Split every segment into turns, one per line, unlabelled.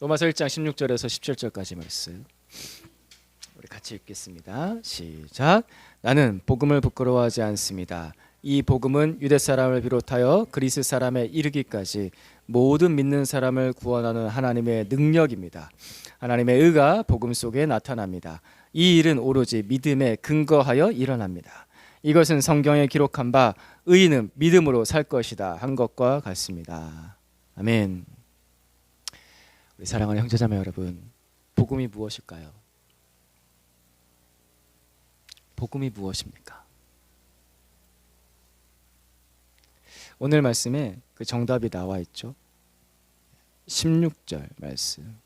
로마서 1장 16절에서 17절까지 말씀 우리 같이 읽겠습니다. 시작. 나는 복음을 부끄러워하지 않습니다. 이 복음은 유대 사람을 비롯하여 그리스 사람에 이르기까지 모든 믿는 사람을 구원하는 하나님의 능력입니다. 하나님의 의가 복음 속에 나타납니다. 이 일은 오로지 믿음에 근거하여 일어납니다. 이것은 성경에 기록한 바 의인은 믿음으로 살 것이다 한 것과 같습니다. 아멘. 우리 사랑하는 형제자매 여러분, 복음이 무엇일까요? 복음이 무엇입니까? 오늘 말씀에 그 정답이 나와 있죠. 16절 말씀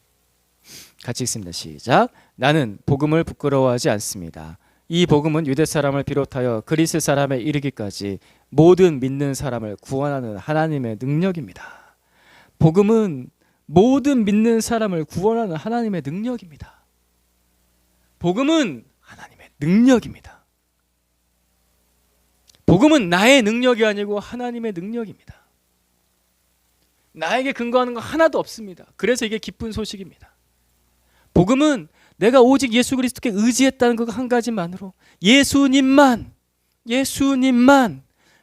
같이 읽습니다. 시작. 나는 복음을 부끄러워하지 않습니다. 이 복음은 유대 사람을 비롯하여 그리스 사람에 이르기까지 모든 믿는 사람을 구원하는 하나님의 능력입니다. 복음은 모든 믿는 사람을 구원하는 하나님의 능력입니다. 복음은 하나님의 능력입니다. 복음은 나의 능력이 아니고 하나님의 능력입니다. 나에게 근거하는 거 하나도 없습니다. 그래서 이게 기쁜 소식입니다. 복음은 내가 오직 예수 그리스도께 의지했다는 그 한 가지만으로 예수님만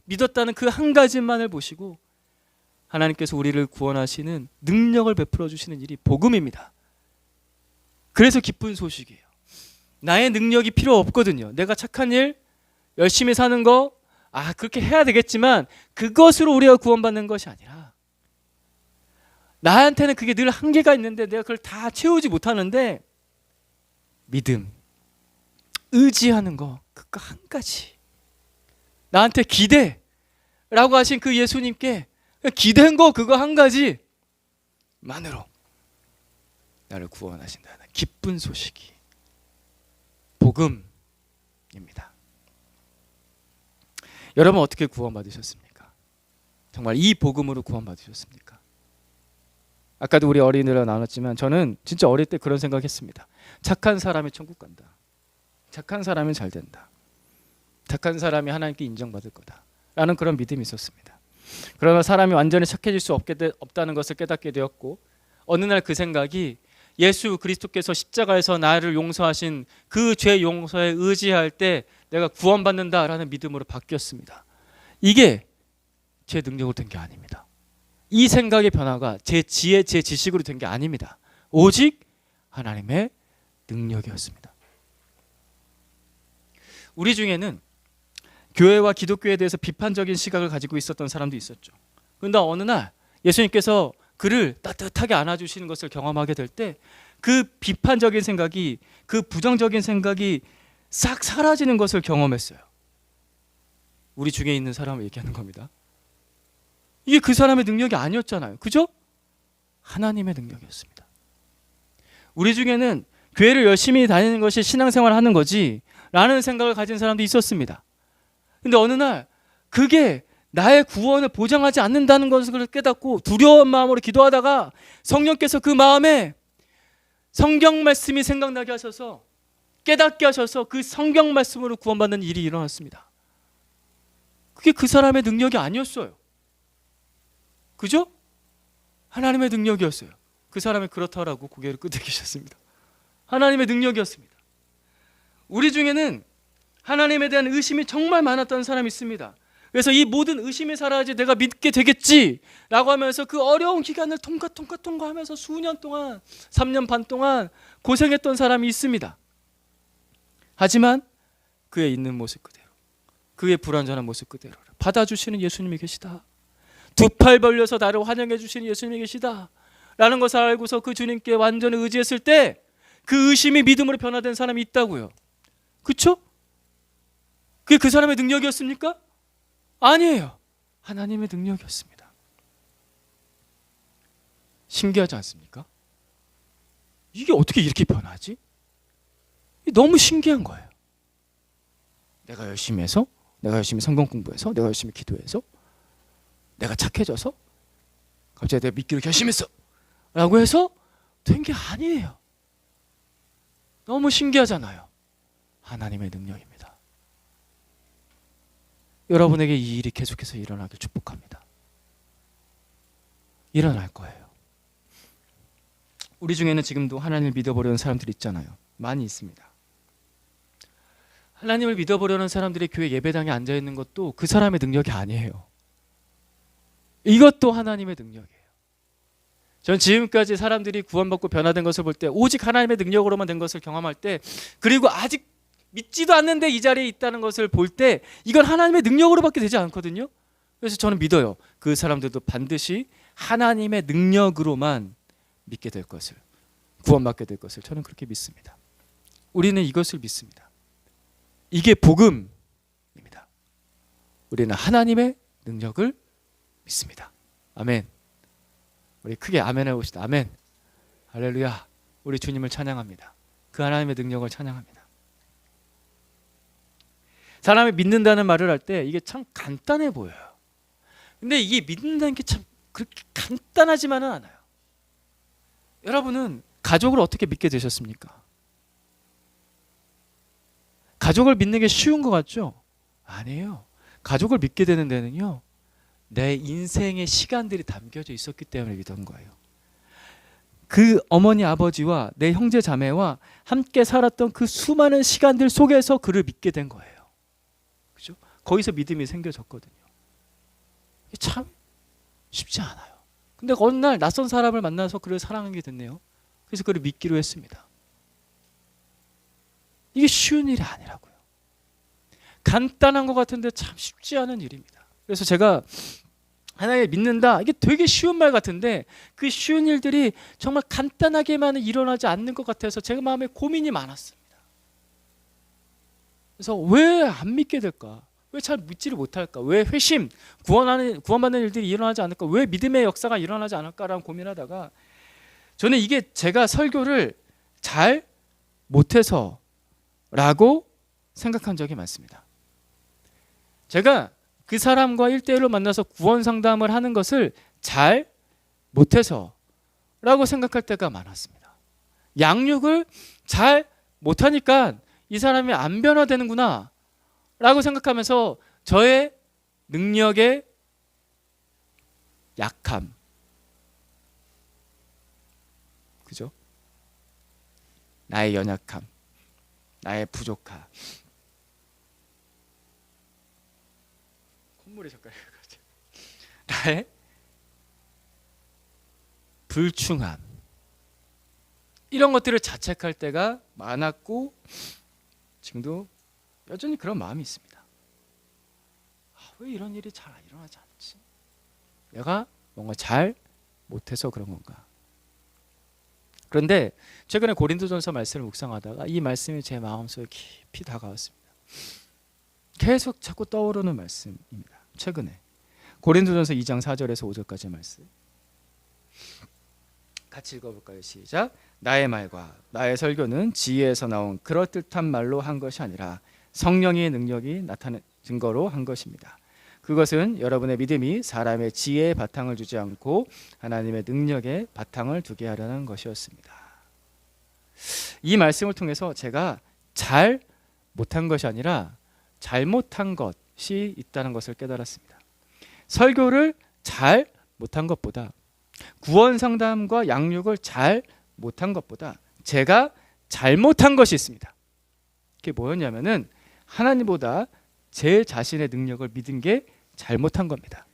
믿었다는 그 한 가지만을 보시고 하나님께서 우리를 구원하시는 능력을 베풀어 주시는 일이 복음입니다. 그래서 기쁜 소식이에요. 나의 능력이 필요 없거든요. 내가 착한 일, 열심히 사는 거, 그렇게 해야 되겠지만 그것으로 우리가 구원받는 것이 아니라 나한테는 그게 늘 한계가 있는데 내가 그걸 다 채우지 못하는데 믿음, 의지하는 거 그거 한 가지. 나한테 기대라고 하신 그 예수님께 기대한 거 그거 한 가지만으로 나를 구원하신다는 기쁜 소식이 복음입니다. 여러분 어떻게 구원받으셨습니까? 정말 이 복음으로 구원받으셨습니까? 아까도 우리 어린이들과 나눴지만 저는 진짜 어릴 때 그런 생각했습니다. 착한 사람이 천국 간다. 착한 사람이 잘 된다. 착한 사람이 하나님께 인정받을 거다. 라는 그런 믿음이 있었습니다. 그러나 사람이 완전히 착해질 수 없다는 것을 깨닫게 되었고 어느 날 그 생각이 예수 그리스도께서 십자가에서 나를 용서하신 그 죄 용서에 의지할 때 내가 구원받는다라는 믿음으로 바뀌었습니다. 이게 제 능력으로 된 게 아닙니다. 이 생각의 변화가 제 지혜, 제 지식으로 된 게 아닙니다. 오직 하나님의 능력이었습니다. 우리 중에는 교회와 기독교에 대해서 비판적인 시각을 가지고 있었던 사람도 있었죠. 그런데 어느 날 예수님께서 그를 따뜻하게 안아주시는 것을 경험하게 될 때 그 비판적인 생각이, 그 부정적인 생각이 싹 사라지는 것을 경험했어요. 우리 중에 있는 사람을 얘기하는 겁니다. 이게 그 사람의 능력이 아니었잖아요. 그죠? 하나님의 능력이었습니다. 우리 중에는 교회를 열심히 다니는 것이 신앙생활을 하는 거지 라는 생각을 가진 사람도 있었습니다. 근데 어느 날 그게 나의 구원을 보장하지 않는다는 것을 깨닫고 두려운 마음으로 기도하다가 성령께서 그 마음에 성경 말씀이 생각나게 하셔서 깨닫게 하셔서 그 성경 말씀으로 구원받는 일이 일어났습니다. 그게 그 사람의 능력이 아니었어요. 그죠? 하나님의 능력이었어요. 그 사람이 그렇다라고 고개를 끄덕이셨습니다. 하나님의 능력이었습니다. 우리 중에는 하나님에 대한 의심이 정말 많았던 사람이 있습니다. 그래서 이 모든 의심이 사라지 내가 믿게 되겠지라고 하면서 그 어려운 기간을 통과하면서 수년 동안 3년 반 동안 고생했던 사람이 있습니다. 하지만 그의 있는 모습 그대로, 그의 불완전한 모습 그대로 받아주시는 예수님이 계시다. 두 팔 벌려서 나를 환영해 주시는 예수님이 계시다 라는 것을 알고서 그 주님께 완전히 의지했을 때 그 의심이 믿음으로 변화된 사람이 있다고요. 그렇죠? 그게 그 사람의 능력이었습니까? 아니에요. 하나님의 능력이었습니다. 신기하지 않습니까? 이게 어떻게 이렇게 변하지? 너무 신기한 거예요. 내가 열심히 해서, 내가 열심히 성경 공부해서, 내가 열심히 기도해서, 내가 착해져서 갑자기 내가 믿기로 결심했어 라고 해서 된 게 아니에요. 너무 신기하잖아요. 하나님의 능력입니다. 여러분에게 이 일이 계속해서 일어나길 축복합니다. 일어날 거예요. 우리 중에는 지금도 하나님을 믿어보려는 사람들이 있잖아요. 많이 있습니다. 하나님을 믿어보려는 사람들이 교회 예배당에 앉아있는 것도 그 사람의 능력이 아니에요. 이것도 하나님의 능력이에요. 전 지금까지 사람들이 구원받고 변화된 것을 볼 때 오직 하나님의 능력으로만 된 것을 경험할 때, 그리고 아직 믿지도 않는데 이 자리에 있다는 것을 볼 때 이건 하나님의 능력으로밖에 되지 않거든요. 그래서 저는 믿어요. 그 사람들도 반드시 하나님의 능력으로만 믿게 될 것을, 구원받게 될 것을 저는 그렇게 믿습니다. 우리는 이것을 믿습니다. 이게 복음입니다. 우리는 하나님의 능력을 믿습니다. 아멘. 우리 크게 아멘 해봅시다. 아멘. 할렐루야. 우리 주님을 찬양합니다. 그 하나님의 능력을 찬양합니다. 사람이 믿는다는 말을 할 때 이게 참 간단해 보여요. 근데 이게 믿는다는 게 참 그렇게 간단하지만은 않아요. 여러분은 가족을 어떻게 믿게 되셨습니까? 가족을 믿는 게 쉬운 것 같죠? 아니에요. 가족을 믿게 되는 데는요, 내 인생의 시간들이 담겨져 있었기 때문에 믿은 거예요. 그 어머니 아버지와 내 형제 자매와 함께 살았던 그 수많은 시간들 속에서 그를 믿게 된 거예요. 그죠? 거기서 믿음이 생겨졌거든요. 참 쉽지 않아요. 근데 어느 날 낯선 사람을 만나서 그를 사랑하게 됐네요. 그래서 그를 믿기로 했습니다. 이게 쉬운 일이 아니라고요. 간단한 것 같은데 참 쉽지 않은 일입니다. 그래서 제가 하나님을 믿는다, 이게 되게 쉬운 말 같은데 그 쉬운 일들이 정말 간단하게만 일어나지 않는 것 같아서 제가 마음에 고민이 많았습니다. 그래서 왜 안 믿게 될까? 왜 잘 믿지를 못할까? 왜 회심, 구원받는 일들이 일어나지 않을까? 왜 믿음의 역사가 일어나지 않을까라는 고민하다가 저는 이게 제가 설교를 잘 못해서라고 생각한 적이 많습니다. 제가 그 사람과 1대1로 만나서 구원 상담을 하는 것을 잘 못해서라고 생각할 때가 많았습니다. 양육을 잘 못하니까 이 사람이 안 변화되는구나 라고 생각하면서 저의 능력의 약함, 그죠? 나의 연약함, 나의 부족함, 콧물이 젓가락이 가죠. 나의 불충함, 이런 것들을 자책할 때가 많았고 지금도 여전히 그런 마음이 있습니다. 왜 이런 일이 잘 일어나지 않지? 내가 뭔가 잘 못해서 그런 건가? 그런데 최근에 고린도전서 말씀을 묵상하다가 이 말씀이 제 마음속에 깊이 다가왔습니다. 계속 자꾸 떠오르는 말씀입니다. 최근에 고린도전서 2장 4절에서 5절까지 말씀 같이 읽어볼까요? 시작. 나의 말과 나의 설교는 지혜에서 나온 그럴듯한 말로 한 것이 아니라 성령의 능력이 나타낸 증거로 한 것입니다. 그것은 여러분의 믿음이 사람의 지혜에 바탕을 두지 않고 하나님의 능력에 바탕을 두게 하려는 것이었습니다. 이 말씀을 통해서 제가 잘 못한 것이 아니라 잘못한 것이 있다는 것을 깨달았습니다. 설교를 잘 못한 것보다, 구원 상담과 양육을 잘 못한 것보다 제가 잘못한 것이 있습니다. 그게 뭐였냐면은 하나님보다 제 자신의 능력을 믿은 게 잘못한 겁니다.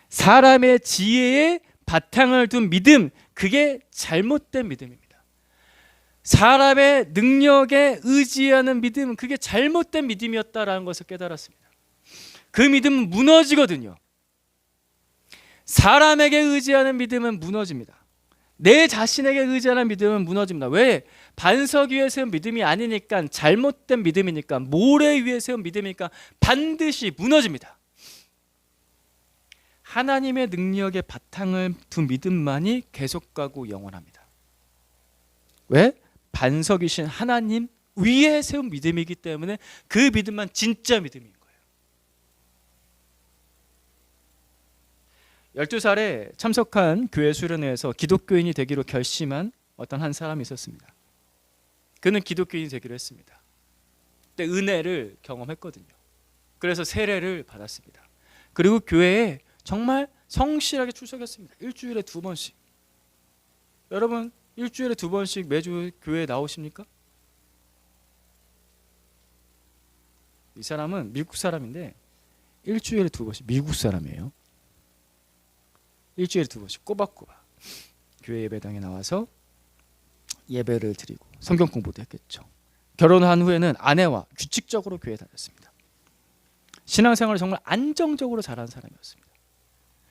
사람의 지혜에 바탕을 둔 믿음, 그게 잘못된 믿음입니다. 사람의 능력에 의지하는 믿음, 그게 잘못된 믿음이었다라는 것을 깨달았습니다. 그 믿음은 무너지거든요. 사람에게 의지하는 믿음은 무너집니다. 내 자신에게 의지하는 믿음은 무너집니다. 왜? 반석 위에 세운 믿음이 아니니까, 잘못된 믿음이니까, 모래 위에 세운 믿음이니까 반드시 무너집니다. 하나님의 능력에 바탕을 둔 믿음만이 계속가고 영원합니다. 왜? 반석이신 하나님 위에 세운 믿음이기 때문에 그 믿음만 진짜 믿음인 거예요. 12살에 참석한 교회 수련회에서 기독교인이 되기로 결심한 어떤 한 사람이 있었습니다. 그는 기독교인이 되기로 했습니다. 그때 은혜를 경험했거든요. 그래서 세례를 받았습니다. 그리고 교회에 정말 성실하게 출석했습니다. 일주일에 2번씩. 여러분, 일주일에 2번씩 매주 교회에 나오십니까? 이 사람은 미국 사람인데 일주일에 2번씩, 미국 사람이에요. 일주일에 2번씩 꼬박꼬박 교회 예배당에 나와서 예배를 드리고 성경 공부도 했겠죠. 결혼한 후에는 아내와 규칙적으로 교회에 다녔습니다. 신앙생활을 정말 안정적으로 잘하는 사람이었습니다.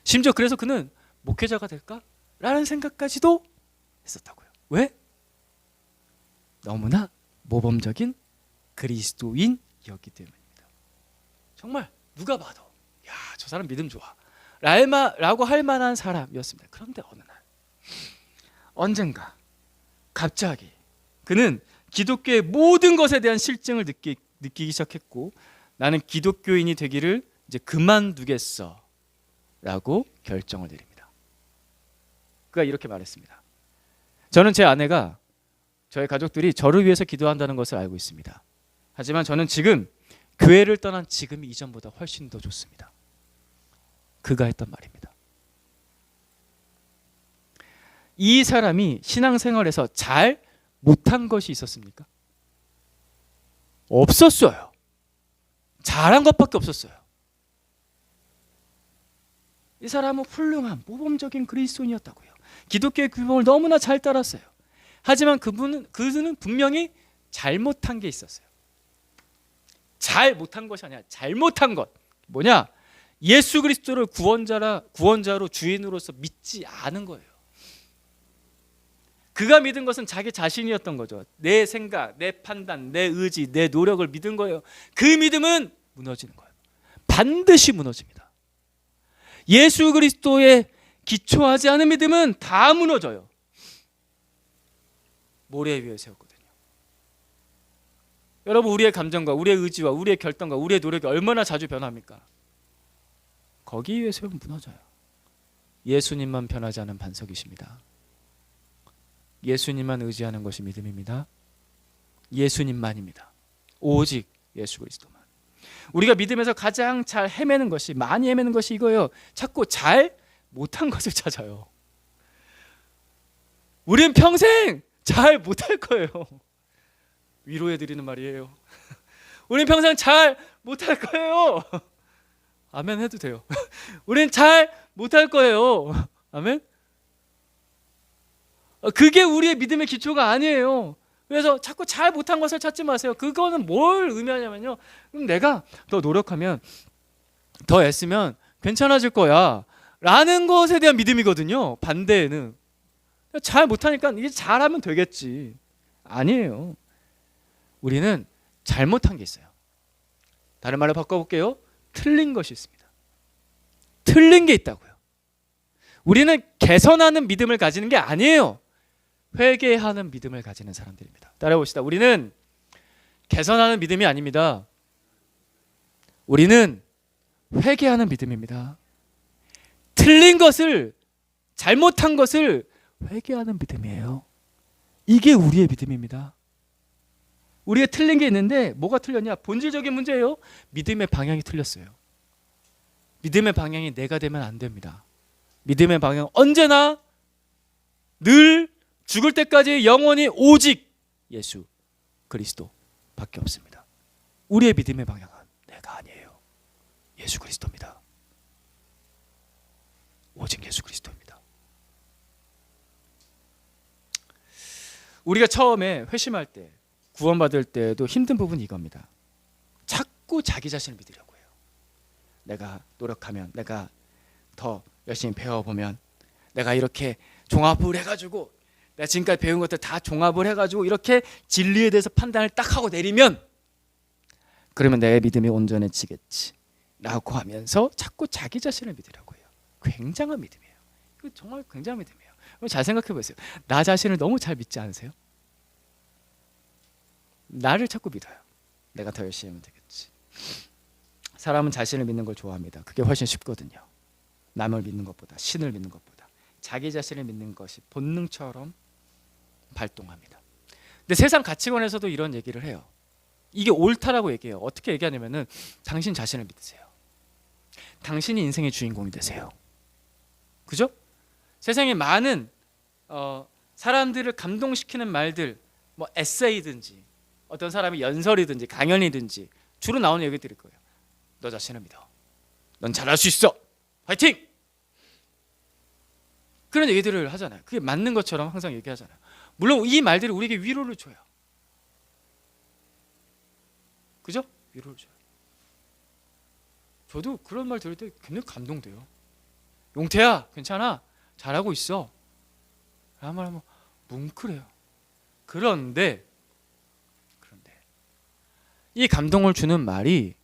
심지어 그래서 그는 목회자가 될까라는 생각까지도 했었다고요. 왜? 너무나 모범적인 그리스도인이었기 때문입니다. 정말 누가 봐도 야, 저 사람 믿음 좋아 라고 할 만한 사람이었습니다. 그런데 어느 날 언젠가 갑자기 그는 기독교의 모든 것에 대한 실증을 느끼기 시작했고, 나는 기독교인이 되기를 이제 그만두겠어 라고 결정을 내립니다. 그가 이렇게 말했습니다. 저는 제 아내가, 저희 가족들이 저를 위해서 기도한다는 것을 알고 있습니다. 하지만 저는 지금 교회를 떠난 지금이 이전보다 훨씬 더 좋습니다. 그가 했던 말입니다. 이 사람이 신앙생활에서 잘 못한 것이 있었습니까? 없었어요. 잘한 것밖에 없었어요. 이 사람은 훌륭한 모범적인 그리스도인이었다고요. 기독교의 규범을 너무나 잘 따랐어요. 하지만 그는 분명히 잘못한 게 있었어요. 잘 못한 것이 아니라 잘못한 것. 뭐냐? 예수 그리스도를 구원자로 주인으로서 믿지 않은 거예요. 그가 믿은 것은 자기 자신이었던 거죠. 내 생각, 내 판단, 내 의지, 내 노력을 믿은 거예요. 그 믿음은 무너지는 거예요. 반드시 무너집니다. 예수 그리스도에 기초하지 않은 믿음은 다 무너져요. 모래 위에 세웠거든요. 여러분, 우리의 감정과 우리의 의지와 우리의 결단과 우리의 노력이 얼마나 자주 변합니까? 거기 위에 세우면 무너져요. 예수님만 변하지 않은 반석이십니다. 예수님만 의지하는 것이 믿음입니다. 예수님만입니다. 오직 예수 그리스도만. 우리가 믿음에서 가장 잘 헤매는 것이, 많이 헤매는 것이 이거예요. 자꾸 잘 못한 것을 찾아요. 우린 평생 잘 못할 거예요. 위로해드리는 말이에요. 우린 평생 잘 못할 거예요. 아멘 해도 돼요. 우린 잘 못할 거예요. 아멘. 그게 우리의 믿음의 기초가 아니에요. 그래서 자꾸 잘 못한 것을 찾지 마세요. 그거는 뭘 의미하냐면요, 그럼 내가 더 노력하면, 더 애쓰면 괜찮아질 거야 라는 것에 대한 믿음이거든요. 반대에는 잘 못하니까 이제 잘하면 되겠지. 아니에요. 우리는 잘못한 게 있어요. 다른 말로 바꿔볼게요. 틀린 것이 있습니다. 틀린 게 있다고요. 우리는 개선하는 믿음을 가지는 게 아니에요. 회개하는 믿음을 가지는 사람들입니다. 따라해봅시다. 우리는 개선하는 믿음이 아닙니다. 우리는 회개하는 믿음입니다. 틀린 것을, 잘못한 것을 회개하는 믿음이에요. 이게 우리의 믿음입니다. 우리가 틀린 게 있는데 뭐가 틀렸냐? 본질적인 문제예요. 믿음의 방향이 틀렸어요. 믿음의 방향이 내가 되면 안 됩니다. 믿음의 방향은 언제나 늘 죽을 때까지 영원히 오직 예수 그리스도밖에 없습니다. 우리의 믿음의 방향은 내가 아니에요. 예수 그리스도입니다. 오직 예수 그리스도입니다. 우리가 처음에 회심할 때, 구원받을 때도 힘든 부분이 이겁니다. 자꾸 자기 자신을 믿으려고 해요. 내가 노력하면, 내가 더 열심히 배워보면, 내가 이렇게 종합을 해가지고, 내가 지금까지 배운 것들 다 종합을 해가지고 이렇게 진리에 대해서 판단을 딱 하고 내리면, 그러면 내 믿음이 온전해지겠지 라고 하면서 자꾸 자기 자신을 믿으려고 해요. 굉장한 믿음이에요. 이거 정말 굉장한 믿음이에요. 잘 생각해 보세요. 나 자신을 너무 잘 믿지 않으세요? 나를 자꾸 믿어요. 내가 더 열심히 하면 되겠지. 사람은 자신을 믿는 걸 좋아합니다. 그게 훨씬 쉽거든요. 남을 믿는 것보다, 신을 믿는 것보다 자기 자신을 믿는 것이 본능처럼 발동합니다. 근데 세상 가치관에서도 이런 얘기를 해요. 이게 옳다라고 얘기해요. 어떻게 얘기하냐면은, 당신 자신을 믿으세요. 당신이 인생의 주인공이 되세요. 그죠? 세상에 많은 사람들을 감동시키는 말들, 뭐 에세이든지 어떤 사람의 연설이든지 강연이든지 주로 나오는 얘기들일 거예요. 너 자신을 믿어. 넌 잘할 수 있어. 화이팅! 그런 얘기들을 하잖아요. 그게 맞는 것처럼 항상 얘기하잖아요. 물론 이 말들이 우리에게 위로를 줘요. 그죠? 위로를 줘요. 저도 그런 말 들을 때 굉장히 감동돼요. 용태야, 괜찮아. 잘하고 있어. 라는 말 하면 뭉클해요. 그런데 이 감동을 주는 말이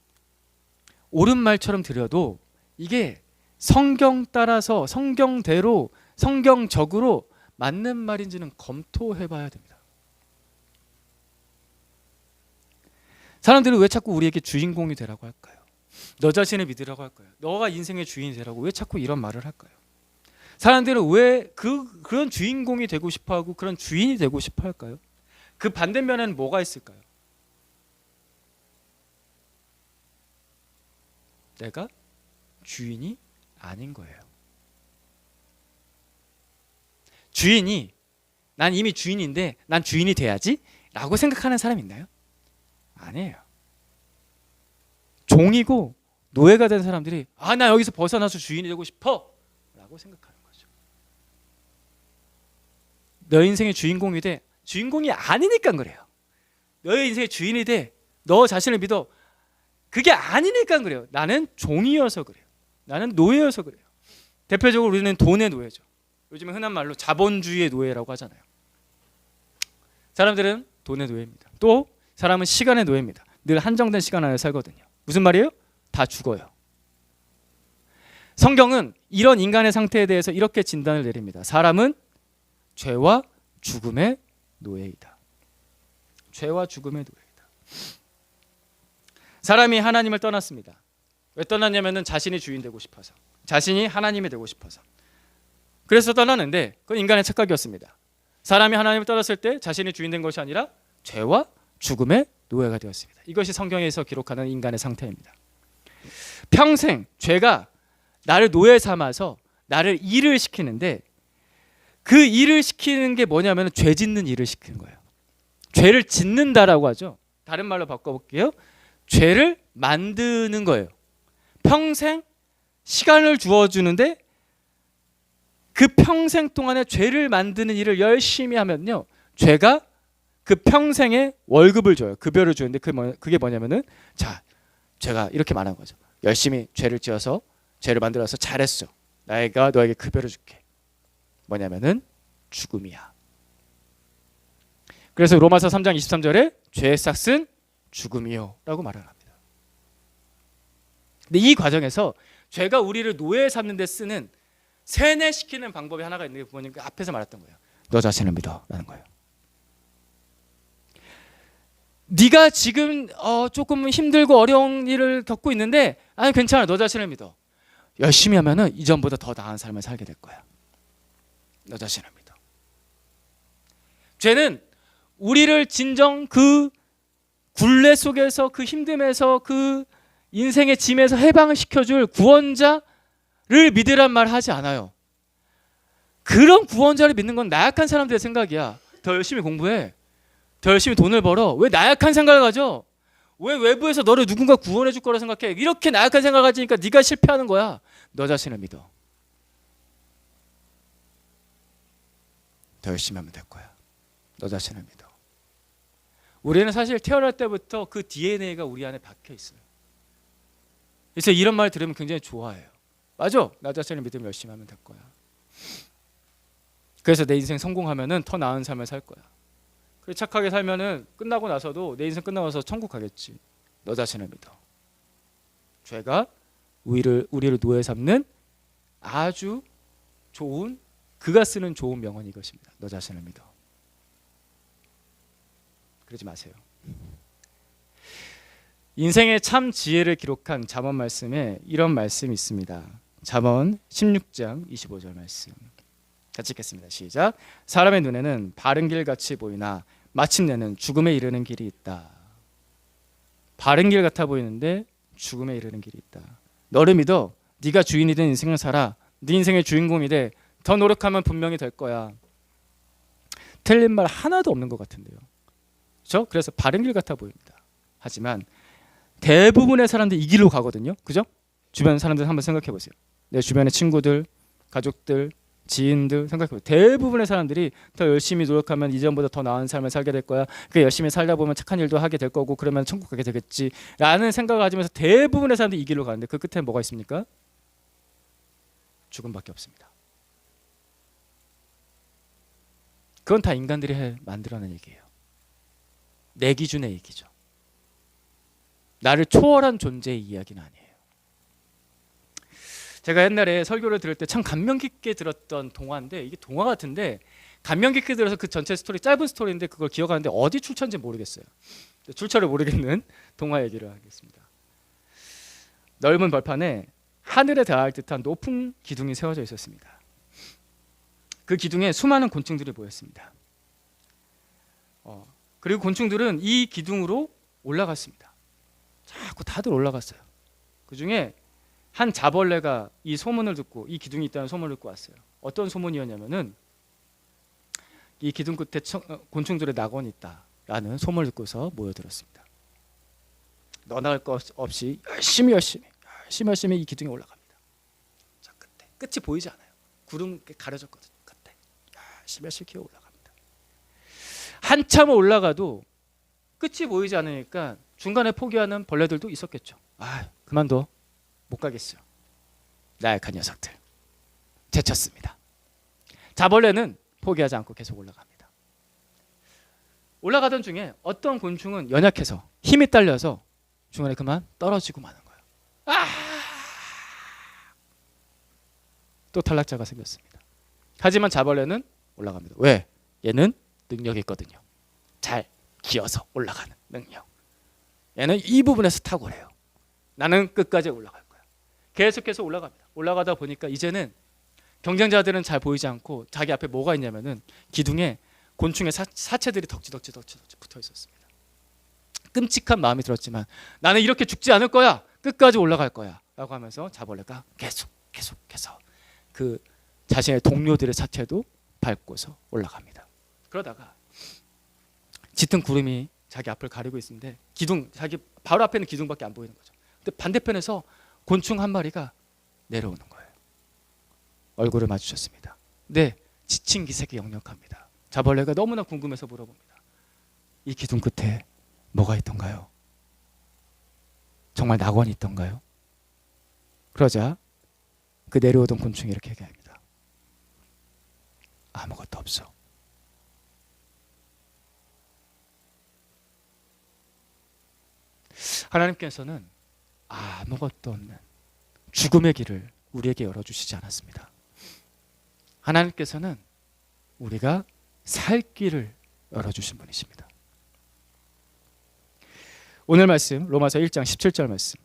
옳은 말처럼 들려도 이게 성경 따라서 성경대로 성경적으로 맞는 말인지는 검토해 봐야 됩니다. 사람들은 왜 자꾸 우리에게 주인공이 되라고 할까요? 너 자신을 믿으라고 할까요? 너가 인생의 주인이 되라고 왜 자꾸 이런 말을 할까요? 사람들은 왜 그런 주인공이 되고 싶어 하고 그런 주인이 되고 싶어 할까요? 그 반대면에는 뭐가 있을까요? 내가 주인이 아닌 거예요. 주인이 난 이미 주인인데 난 주인이 돼야지 라고 생각하는 사람 있나요? 아니에요. 종이고 노예가 된 사람들이 나 여기서 벗어나서 주인이 되고 싶어 라고 생각하는 거죠. 너 인생의 주인공이 돼. 주인공이 아니니까 그래요. 너의 인생의 주인이 돼. 너 자신을 믿어. 그게 아니니까 그래요. 나는 종이어서 그래요. 나는 노예여서 그래요. 대표적으로 우리는 돈의 노예죠. 요즘에 흔한 말로 자본주의의 노예라고 하잖아요. 사람들은 돈의 노예입니다. 또 사람은 시간의 노예입니다. 늘 한정된 시간 안에 살거든요. 무슨 말이에요? 다 죽어요. 성경은 이런 인간의 상태에 대해서 이렇게 진단을 내립니다. 사람은 죄와 죽음의 노예이다. 죄와 죽음의 노예이다. 사람이 하나님을 떠났습니다. 왜 떠났냐면은 자신이 주인 되고 싶어서, 자신이 하나님이 되고 싶어서. 그래서 떠났는데 그건 인간의 착각이었습니다. 사람이 하나님을 떠났을 때 자신이 주인 된 것이 아니라 죄와 죽음의 노예가 되었습니다. 이것이 성경에서 기록하는 인간의 상태입니다. 평생 죄가 나를 노예 삼아서 나를 일을 시키는데 그 일을 시키는 게 뭐냐면 죄 짓는 일을 시키는 거예요. 죄를 짓는다라고 하죠. 다른 말로 바꿔볼게요. 죄를 만드는 거예요. 평생 시간을 주어주는데 그 평생 동안에 죄를 만드는 일을 열심히 하면요, 죄가 그 평생에 월급을 줘요. 급여를 주는데 그게 뭐냐면은 자, 제가 이렇게 말한 거죠. 열심히 죄를 지어서 죄를 만들어서 잘했어. 내가 너에게 급여를 줄게. 뭐냐면은 죽음이야. 그래서 로마서 3장 23절에 죄의 싹은 죽음이요 라고 말을 합니다. 근데 이 과정에서 죄가 우리를 노예 삼는 데 쓰는 세뇌시키는 방법이 하나가 있는 게 부모님 앞에서 말했던 거예요. 너 자신을 믿어 라는 거예요. 네가 지금 조금 힘들고 어려운 일을 겪고 있는데 아니 괜찮아, 너 자신을 믿어. 열심히 하면은 이전보다 더 나은 삶을 살게 될 거야. 너 자신을 믿어. 죄는 우리를 진정 그 굴레 속에서 그 힘듦에서 그 인생의 짐에서 해방을 시켜줄 구원자를 믿으란 말 하지 않아요. 그런 구원자를 믿는 건 나약한 사람들의 생각이야. 더 열심히 공부해. 더 열심히 돈을 벌어. 왜 나약한 생각을 가져? 왜 외부에서 너를 누군가 구원해 줄 거라 생각해? 이렇게 나약한 생각을 가지니까 네가 실패하는 거야. 너 자신을 믿어. 더 열심히 하면 될 거야. 너 자신을 믿어. 우리는 사실 태어날 때부터 그 DNA가 우리 안에 박혀 있어요. 그래서 이런 말 들으면 굉장히 좋아해요. 맞아. 나 자신을 믿으면 열심히 하면 될 거야. 그래서 내 인생 성공하면은 더 나은 삶을 살 거야. 그래 착하게 살면은 끝나고 나서도 내 인생 끝나고 나서 천국 가겠지. 너 자신을 믿어. 죄가 우리를 노예 삼는 아주 좋은, 그가 쓰는 좋은 명언이 이것입니다. 너 자신을 믿어. 그러지 마세요. 인생의 참 지혜를 기록한 잠언 말씀에 이런 말씀이 있습니다. 잠언 16장 25절 말씀. 같이 읽겠습니다. 시작. 사람의 눈에는 바른 길 같이 보이나 마침내는 죽음에 이르는 길이 있다. 바른 길 같아 보이는데 죽음에 이르는 길이 있다. 너를 믿어. 네가 주인이 된 인생을 살아. 네 인생의 주인공이 돼. 더 노력하면 분명히 될 거야. 틀린 말 하나도 없는 것 같은데요. 그렇죠? 그래서 바른 길 같아 보입니다. 하지만 대부분의 사람들이 이 길로 가거든요. 그죠? 주변 사람들 한번 생각해 보세요. 내 주변의 친구들, 가족들, 지인들 생각해 보세요. 대부분의 사람들이 더 열심히 노력하면 이전보다 더 나은 삶을 살게 될 거야. 그 열심히 살다 보면 착한 일도 하게 될 거고 그러면 천국 가게 되겠지라는 생각을 가지면서 대부분의 사람들이 이 길로 가는데 그 끝에 뭐가 있습니까? 죽음밖에 없습니다. 그건 다 인간들이 만들어낸 얘기예요. 내 기준의 얘기죠. 나를 초월한 존재의 이야기는 아니에요. 제가 옛날에 설교를 들을 때 참 감명 깊게 들었던 동화인데 이게 동화 같은데 감명 깊게 들어서 그 전체 스토리 짧은 스토리인데 그걸 기억하는데 어디 출처인지 모르겠어요. 출처를 모르겠는 동화 얘기를 하겠습니다. 넓은 벌판에 하늘에 닿을 듯한 높은 기둥이 세워져 있었습니다. 그 기둥에 수많은 곤충들이 모였습니다. 그리고 곤충들은 이 기둥으로 올라갔습니다. 자꾸 다들 올라갔어요. 그 중에 한 자벌레가 이 소문을 듣고 이 기둥이 있다는 소문을 듣고 왔어요. 어떤 소문이었냐면은 이 기둥 끝에 곤충들의 낙원이 있다라는 소문을 듣고서 모여들었습니다. 너나갈 것 없이 열심히 이 기둥에 올라갑니다. 자, 끝이 보이지 않아요. 구름 가려졌거든요. 끝에 열심히 기어 올라갑니다. 한참 올라가도 끝이 보이지 않으니까 중간에 포기하는 벌레들도 있었겠죠. 그만둬. 못 가겠어요. 나약한 녀석들. 제쳤습니다. 자벌레는 포기하지 않고 계속 올라갑니다. 올라가던 중에 어떤 곤충은 연약해서 힘이 딸려서 중간에 그만 떨어지고 마는 거예요. 또 탈락자가 생겼습니다. 하지만 자벌레는 올라갑니다. 왜? 얘는 능력이 있거든요. 잘 기어서 올라가는 능력. 얘는 이 부분에서 탁월해요. 나는 끝까지 올라갈 거야. 계속해서 올라갑니다. 올라가다 보니까 이제는 경쟁자들은 잘 보이지 않고 자기 앞에 뭐가 있냐면은 기둥에 곤충의 사체들이 덕지덕지 붙어 있었습니다. 끔찍한 마음이 들었지만 나는 이렇게 죽지 않을 거야. 끝까지 올라갈 거야. 라고 하면서 자벌레가 계속해서 그 자신의 동료들의 사체도 밟고서 올라갑니다. 그러다가 짙은 구름이 자기 앞을 가리고 있는데 자기 바로 앞에는 기둥밖에 안 보이는 거죠. 근데 반대편에서 곤충 한 마리가 내려오는 거예요. 얼굴을 마주쳤습니다. 네, 지친 기색이 역력합니다. 자벌레가 너무나 궁금해서 물어봅니다. 이 기둥 끝에 뭐가 있던가요? 정말 낙원이 있던가요? 그러자 그 내려오던 곤충이 이렇게 얘기합니다. 아무것도 없어. 하나님께서는 아무것도 없는 죽음의 길을 우리에게 열어주시지 않았습니다. 하나님께서는 우리가 살 길을 열어주신 분이십니다. 오늘 말씀 로마서 1장 17절 말씀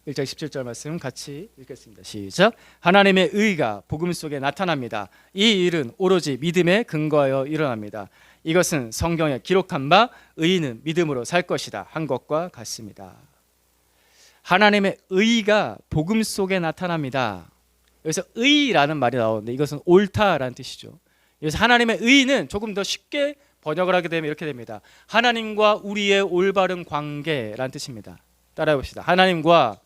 1장 17절 말씀 같이 읽겠습니다. 시작. 하나님의 의가 복음 속에 나타납니다. 이 일은 오로지 믿음에 근거하여 일어납니다. 이것은 성경에 기록한 바 의인은 믿음으로 살 것이다 한 것과 같습니다. 하나님의 의가 복음 속에 나타납니다. 여기서 의라는 말이 나오는데 이것은 옳다라는 뜻이죠. 그래서 하나님의 의는 조금 더 쉽게 번역을 하게 되면 이렇게 됩니다. 하나님과 우리의 올바른 관계라는 뜻입니다. 따라해 봅시다. 하나님과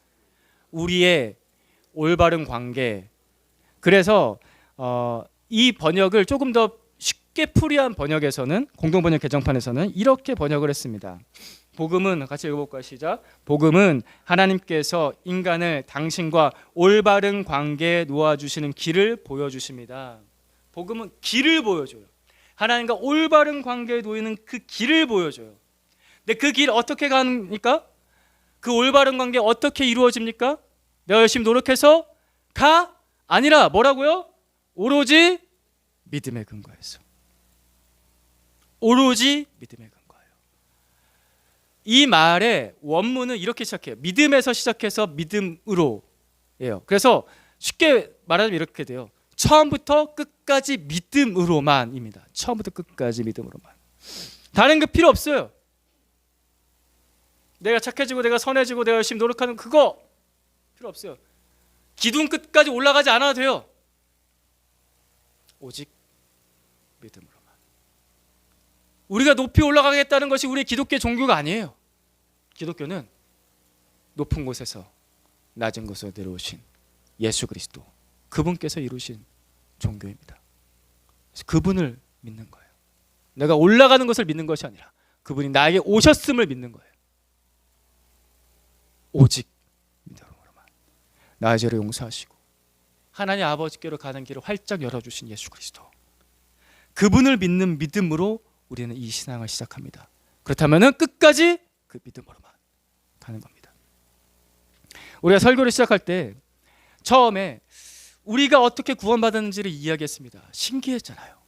우리의 올바른 관계. 그래서 이 번역을 조금 더 쉽게 풀이한 번역에서는 공동번역 개정판에서는 이렇게 번역을 했습니다. 복음은 같이 읽어볼까요? 시작. 복음은 하나님께서 인간을 당신과 올바른 관계에 놓아주시는 길을 보여주십니다. 복음은 길을 보여줘요. 하나님과 올바른 관계에 놓이는 그 길을 보여줘요. 근데 그 길 어떻게 가니까? 그 올바른 관계 어떻게 이루어집니까? 내가 열심히 노력해서 가? 아니라 뭐라고요? 오로지 믿음에 근거해서. 오로지 믿음에 근거해요. 이 말의 원문은 이렇게 시작해요. 믿음에서 시작해서 믿음으로 예요. 그래서 쉽게 말하자면 이렇게 돼요. 처음부터 끝까지 믿음으로만입니다. 처음부터 끝까지 믿음으로만. 다른 게 필요 없어요. 내가 착해지고 내가 선해지고 내가 열심히 노력하는 그거 필요 없어요. 기둥 끝까지 올라가지 않아도 돼요. 오직 믿음으로. 우리가 높이 올라가겠다는 것이 우리의 기독교 종교가 아니에요. 기독교는 높은 곳에서 낮은 곳으로 내려오신 예수 그리스도, 그분께서 이루신 종교입니다. 그래서 그분을 믿는 거예요. 내가 올라가는 것을 믿는 것이 아니라 그분이 나에게 오셨음을 믿는 거예요. 오직 믿음으로만 나의 죄를 용서하시고 하나님 아버지께로 가는 길을 활짝 열어주신 예수 그리스도, 그분을 믿는 믿음으로 우리는 이 신앙을 시작합니다. 그렇다면 끝까지 그 믿음으로만 가는 겁니다. 우리가 설교를 시작할 때 처음에 우리가 어떻게 구원받았는지를 이야기했습니다. 신기했잖아요.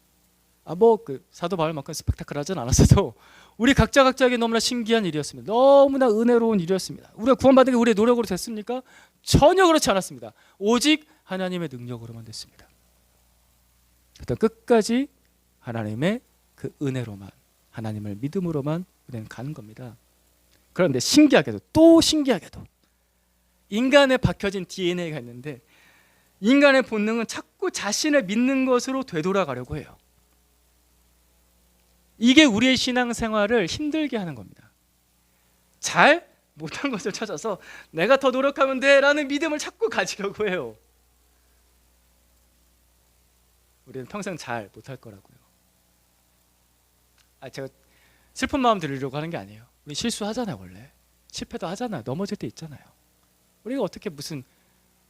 그 사도 바울만큼 스펙타클하진 않았어도 우리 각자에게 너무나 신기한 일이었습니다. 너무나 은혜로운 일이었습니다. 우리가 구원받은 게 우리의 노력으로 됐습니까? 전혀 그렇지 않았습니다. 오직 하나님의 능력으로만 됐습니다. 일단 끝까지 하나님의 그 은혜로만, 하나님을 믿음으로만 우리는 가는 겁니다. 그런데 또 신기하게도 인간에 박혀진 DNA가 있는데 인간의 본능은 자꾸 자신을 믿는 것으로 되돌아가려고 해요. 이게 우리의 신앙생활을 힘들게 하는 겁니다. 잘 못한 것을 찾아서 내가 더 노력하면 돼 라는 믿음을 자꾸 가지려고 해요. 우리는 평생 잘 못할 거라고요. 제가 슬픈 마음 들으려고 하는 게 아니에요. 우리 실수하잖아요. 원래 실패도 하잖아요. 넘어질 때 있잖아요. 우리가 어떻게 무슨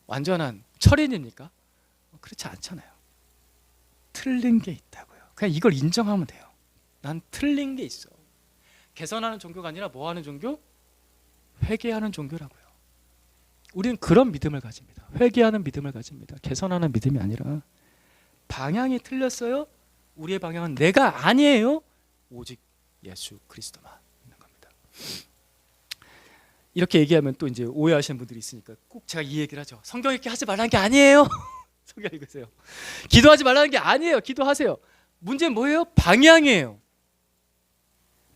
완전한 철인입니까? 그렇지 않잖아요. 틀린 게 있다고요. 그냥 이걸 인정하면 돼요. 난 틀린 게 있어. 개선하는 종교가 아니라 뭐 하는 종교? 회개하는 종교라고요. 우리는 그런 믿음을 가집니다. 회개하는 믿음을 가집니다. 개선하는 믿음이 아니라 방향이 틀렸어요. 우리의 방향은 내가 아니에요. 오직 예수 그리스도만 있는 겁니다. 이렇게 얘기하면 또 이제 오해하시는 분들이 있으니까 꼭 제가 이 얘기를 하죠. 성경 읽기 하지 말라는 게 아니에요. 성경 읽으세요. 기도하지 말라는 게 아니에요. 기도하세요. 문제는 뭐예요? 방향이에요.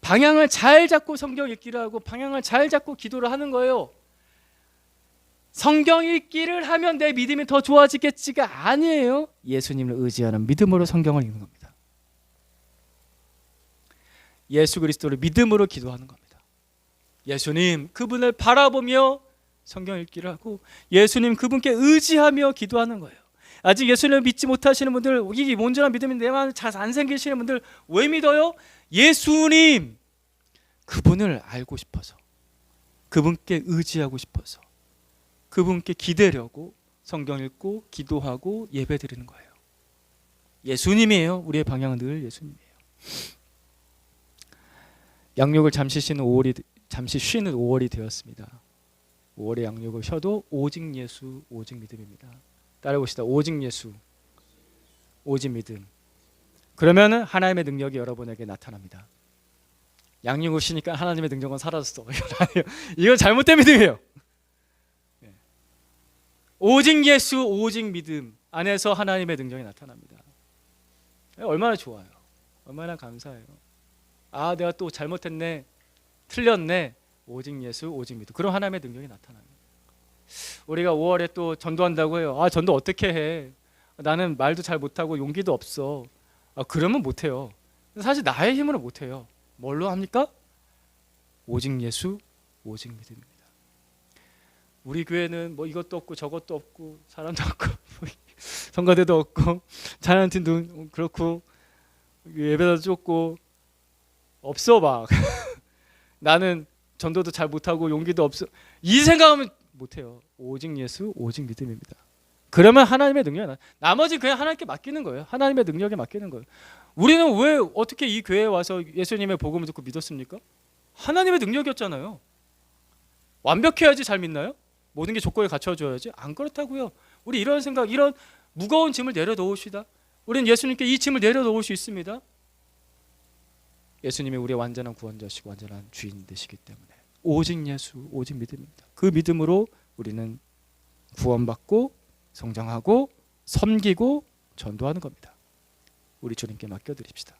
방향을 잘 잡고 성경 읽기를 하고 방향을 잘 잡고 기도를 하는 거예요. 성경 읽기를 하면 내 믿음이 더 좋아지겠지가 아니에요. 예수님을 의지하는 믿음으로 성경을 읽는 겁니다. 예수 그리스도를 믿음으로 기도하는 겁니다. 예수님 그분을 바라보며 성경 읽기를 하고 예수님 그분께 의지하며 기도하는 거예요. 아직 예수님을 믿지 못하시는 분들, 이게 온전한 믿음이 내 마음에 잘 안 생기시는 분들 왜 믿어요? 예수님 그분을 알고 싶어서, 그분께 의지하고 싶어서, 그분께 기대려고 성경 읽고 기도하고 예배 드리는 거예요. 예수님이에요. 우리의 방향은 늘 예수님이에요. 양육을 잠시 쉬는 5월이 되었습니다. 5월에 양육을 쉬어도 오직 예수, 오직 믿음입니다. 따라해봅시다. 오직 예수, 오직 믿음. 그러면 하나님의 능력이 여러분에게 나타납니다. 양육을 쉬니까 하나님의 능력은 사라졌어. 이건 잘못된 믿음이에요. 오직 예수, 오직 믿음 안에서 하나님의 능력이 나타납니다. 얼마나 좋아요. 얼마나 감사해요. 내가 또 잘못했네, 틀렸네. 오직 예수, 오직 믿음. 그럼 하나님의 능력이 나타나요. 우리가 5월에 또 전도한다고 해요. 전도 어떻게 해? 나는 말도 잘 못하고 용기도 없어. 그러면 못해요. 사실 나의 힘으로 못해요. 뭘로 합니까? 오직 예수, 오직 믿음입니다. 우리 교회는 뭐 이것도 없고 저것도 없고 사람도 없고 성가대도 없고 찬양팀도 그렇고 예배도 좁고 없어 막 나는 전도도 잘 못하고 용기도 없어 이 생각하면 못해요. 오직 예수, 오직 믿음입니다. 그러면 하나님의 능력이 나머지 그냥 하나님께 맡기는 거예요. 하나님의 능력에 맡기는 거예요. 우리는 왜 어떻게 이 교회에 와서 예수님의 복음을 듣고 믿었습니까? 하나님의 능력이었잖아요. 완벽해야지 잘 믿나요? 모든 게 조건에 갖춰줘야지? 안 그렇다고요. 우리 이런 생각, 이런 무거운 짐을 내려놓읍시다. 우리는 예수님께 이 짐을 내려놓을 수 있습니다. 예수님이 우리의 완전한 구원자시고 완전한 주인 되시기 때문에 오직 예수, 오직 믿음입니다. 그 믿음으로 우리는 구원받고 성장하고 섬기고 전도하는 겁니다. 우리 주님께 맡겨드립시다.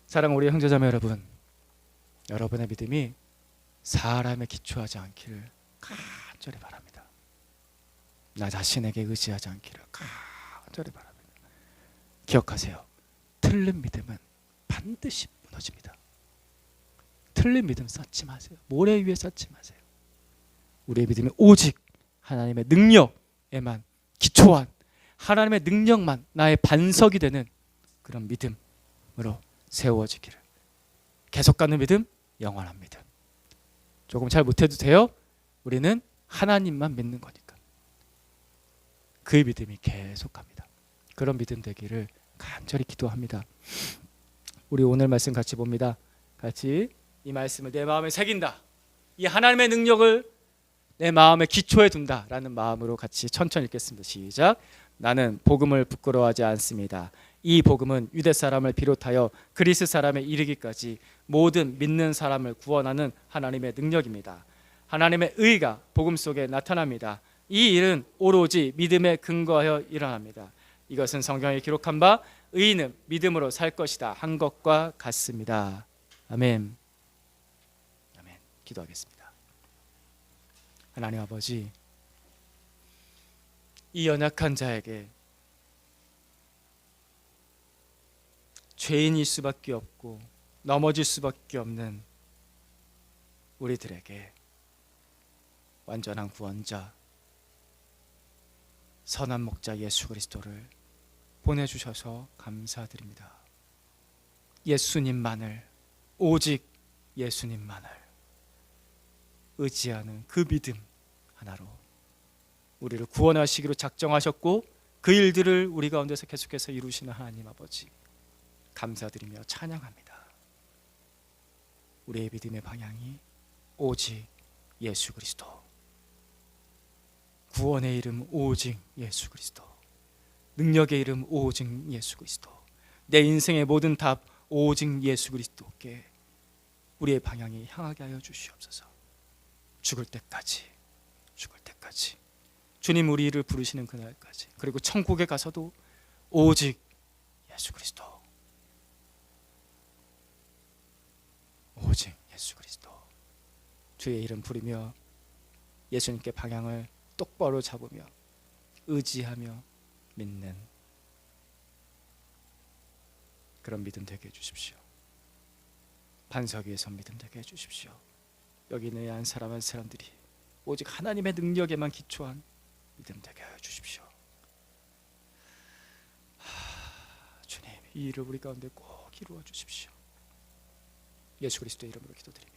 사랑하는 우리 형제자매 여러분, 여러분의 믿음이 사람에 기초하지 않기를 간절히 바랍니다. 나 자신에게 의지하지 않기를 간절히 바랍니다. 기억하세요. 틀린 믿음은 반드시 무너집니다. 틀린 믿음 쌓지 마세요. 모래 위에 쌓지 마세요. 우리의 믿음이 오직 하나님의 능력에만 기초한, 하나님의 능력만 나의 반석이 되는 그런 믿음으로 세워지기를. 계속 가는 믿음, 영원한 믿음. 조금 잘 못해도 돼요. 우리는 하나님만 믿는 거니까. 그 믿음이 계속 갑니다. 그런 믿음 되기를 간절히 기도합니다. 우리 오늘 말씀 같이 봅니다. 같이 이 말씀을 내 마음에 새긴다. 이 하나님의 능력을 내 마음의 기초에 둔다라는 마음으로 같이 천천히 읽겠습니다. 시작. 나는 복음을 부끄러워하지 않습니다. 이 복음은 유대 사람을 비롯하여 그리스 사람에 이르기까지 모든 믿는 사람을 구원하는 하나님의 능력입니다. 하나님의 의가 복음 속에 나타납니다. 이 일은 오로지 믿음에 근거하여 일어납니다. 이것은 성경에 기록한 바 의인은 믿음으로 살 것이다 한 것과 같습니다. 아멘. 아멘. 기도하겠습니다. 하나님 아버지, 이 연약한 자에게 죄인일 수밖에 없고 넘어질 수밖에 없는 우리들에게 완전한 구원자, 선한 목자 예수 그리스도를 보내주셔서 감사드립니다. 예수님만을, 오직 예수님만을 의지하는 그 믿음 하나로 우리를 구원하시기로 작정하셨고 그 일들을 우리 가운데서 계속해서 이루시는 하나님 아버지, 감사드리며 찬양합니다. 우리의 믿음의 방향이 오직 예수 그리스도, 구원의 이름 오직 예수 그리스도, 능력의 이름 오직 예수 그리스도, 내 인생의 모든 답 오직 예수 그리스도께 우리의 방향이 향하게 하여 주시옵소서. 죽을 때까지, 죽을 때까지 주님 우리를 부르시는 그날까지, 그리고 천국에 가서도 오직 예수 그리스도, 오직 예수 그리스도, 주의 이름 부르며 예수님께 방향을 똑바로 잡으며 의지하며 믿는 그런 믿음 되게 해주십시오. 반석 위에 선 믿음 되게 해주십시오. 여기 있는 한 사람 한 사람들이 오직 하나님의 능력에만 기초한 믿음 되게 해주십시오. 주님, 이 일을 우리 가운데 꼭 이루어 주십시오. 예수 그리스도의 이름으로 기도드립니다.